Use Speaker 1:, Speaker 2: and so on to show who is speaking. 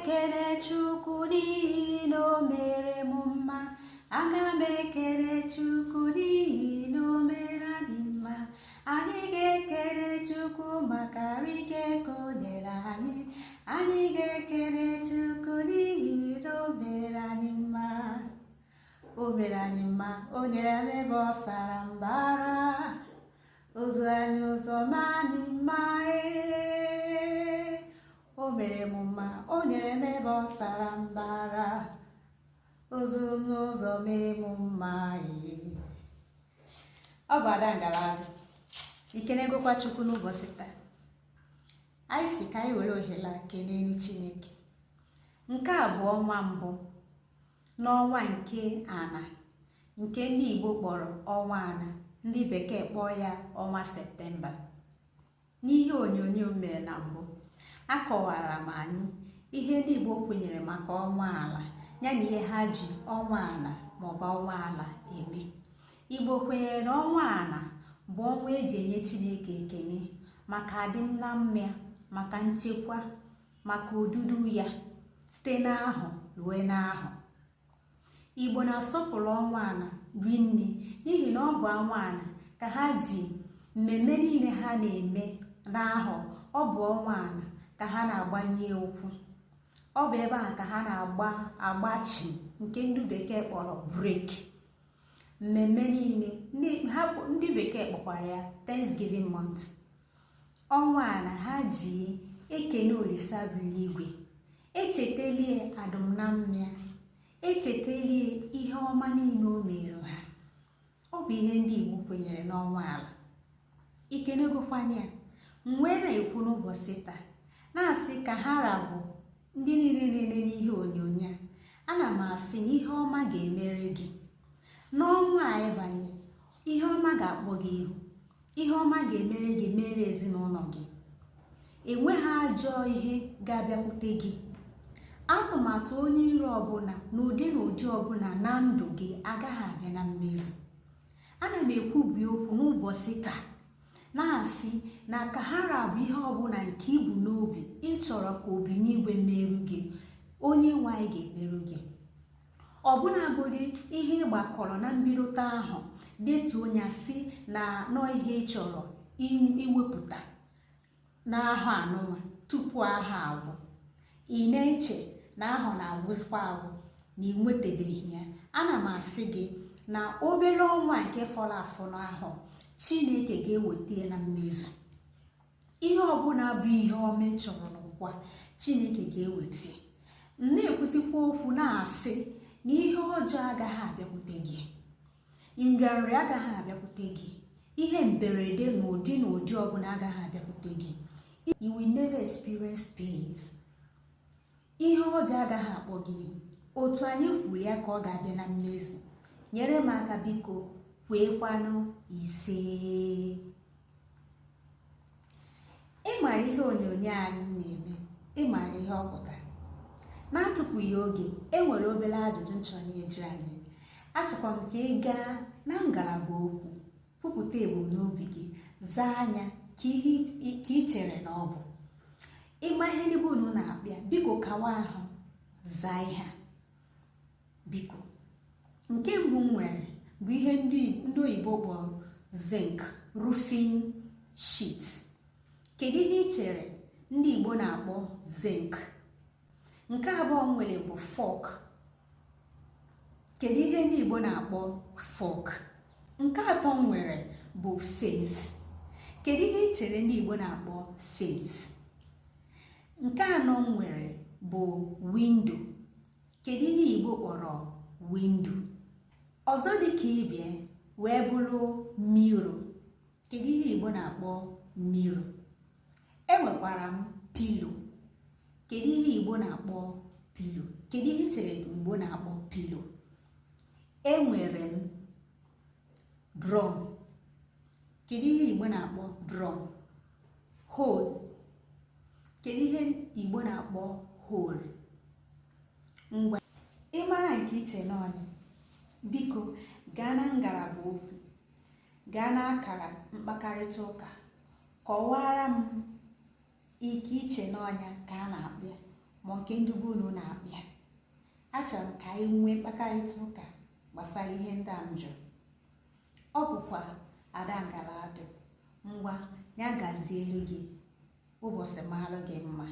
Speaker 1: ekele Chukwu n'ihi na o mere m mma. Aga m ekele Chukwu n'ihi na o mere anyị mma. Anyị ga-ekele Chukwu maka ike ka o nyere anyị. Anyị ga-ekele Chukwu n'ihi na o mere anyị mma. O mere anyị mma, o nyere m ebe ọ sara mbara. Ozu anyị ụzọ ma anyị mma. O mere m mma, o nyere m ebe ọ sara mbara. Ozu m n'ụzọ mee m mma. Ọ bụ Ada Ngalaba. Ikelegokwa Chukwu n'ụbọchị taa. Anyị si ka anyị were ohere a kelee Chineke. Nke a bụ ọnwa mbụ n'ọnwa nke ana, nke ndị Igbo kpọrọ ọnwa ana, ndị Bekee kpọọ ya ọnwa Septemba. N'ihe onyonyo mere na mbụ, akọwara m anyị ihe ndị Igbo kwenyere maka ọnwa ala ya na ihe ha ji ọnwa ana maọbụ ọnwa ala eme. Igbo kwenyere na ọnwa ana bụ ọnwa eji enye Chineke ekele maka adịm na mma, maka nchekwa, maka odudu ya site n'ahụ ruo n'ahụ. Igbo na-asọpụrụ ọnwa ana rinne n'ihi na ọ bụ ọnwa ana ka ha ji mmemme niile ha na-eme n'ahụ. Ọ bụ ọnwa ana ka ha na-agbanye ụkwụ. Ọ bụ ebe ahụ ka ha na-agbachi nke ndị Bekee kpọrọ break. Mmemme niile ndị Bekee kpọkwara ya Thanksgiving month. Ọnwa ana ha ji ekene Olisa bi n'igwe, echetalie adụm na mmịa, echetalie ihe ọma niile o mere ha. Ọ bụ ihe ndị Igbo kwenyere n'ọnwa ala. Ikelegokwana ya wee na-ekwu n'ụbọchị taa na-asị ka ha rabụ ndị niile na-ele n'ihe onyonyo a. Ana m asị na ihe ọma ga-emere gị n'ọnwa a ịbanye. Ihe ọma ga-akpọ gị ihu, ihe ọma ga-emere gị, mere ezinụlọ gị. Enweghị ajọ ihe ga-abịakwute gị. Atụmatụ onye iro ọbụla n'ụdị ọbụla na ndụ gị agaghị abịa na mmezu. Ana m ekwubi okwu n'ụbọchị taa na-asị na ka ha rabụ ihe ọbụla nke ibu n'obi ịchọrọ ka obi n'igwe merụ gị, onye nwe anyị ga-emerụ gị. Ọbụnagodi ihe ịgbakọrọ na mbidota ahụ detuo ya si na nọ ihe ị chọrọ iwepụta n'ahụ anụnwa tupu ahụ agwụ. Ị na-eche na ahụ na-agwụzikwa agwụ na ị nwetabeghị ya. Ana m asị gị na obere ọnwa nke fọrọ afọ n'ahụ, Chineke ga-eweta ya na mmezu. Ihe ọbụla bụ ihe ọma ị chọrọ n'ụwa, Chineke ga-eweta. M na-ekwuzikwa okwu na-asị na ihe ọjọọ agaghị abịakwute gị, nrịanrịa agaghị abịakwute gị, ihe mberede n'ụdị ọbụla agaghị abịakwute gị. You will never experience pains. Ihe ọjọọ agaghị akpọ gị ihu. Otu anyị kwuru ya ka ọ ga-abịa na mmezu. Nyere m aka biko, kweekwanụ ise. Ịmara ihe onyonyo anyị na-eme, ịmara ihe ọ pụtara. Na-atụpụghị oge, enwere obere ajụjụ nchọrọ ịjụ anyị. Achọkwa m ka ị gaa na ngalaba okwu, kwupụta ebumnobi gị, zaa anya ka ị chere na ọ bụ. Ịma ihe ndị bụ unu na-akpịa, biko kawa ahụ zaa ihe a. Biko, nke mbụ m nwere bụ ihe ndị oyibo kpọrọ zinc roofing sheet. Kedu ihe ị chere ndị Igbo na-akpọ zinc? Nke abụọ m nwere bụ fork. Kedu ihe ndị Igbo na-akpọ fork? Nke atọ m nwere bụ face. Kedu ihe ị chere ndị Igbo na-akpọ face? Nke anọ m nwere bụ window. Kedu ihe Igbo kpọrọ window? Ọzọ dị ka ibie wee bụrụ mirror. Kedu ihe Igbo na-akpọ mirror? Enwekwara m pillow. Kedu ihe Igbo na-akpọ pillow? Kedu ihe ị chere Igbo na-akpọ pillow? Enwere m drum. Kedu ihe Igbo na-akpọ drum? Hole. Kedu ihe Igbo na-akpọ hole? Ngwa ịmara nke iche n'ọnya, biko gaa na ngalaba okwu, gaa n'akara mkparịta ụka, kọwara m ike iche n'ọnya ka a na-akpịa. ma nke ndị be unu na-akpịa. Achọrọ m ka anyị nwee mkparịta ụka gbasara ihe ndị a m jụrụ. Ọ bụkwa Ada Ngalado. Ngwa ya gazielu gị, ụbọchị mara gị mma.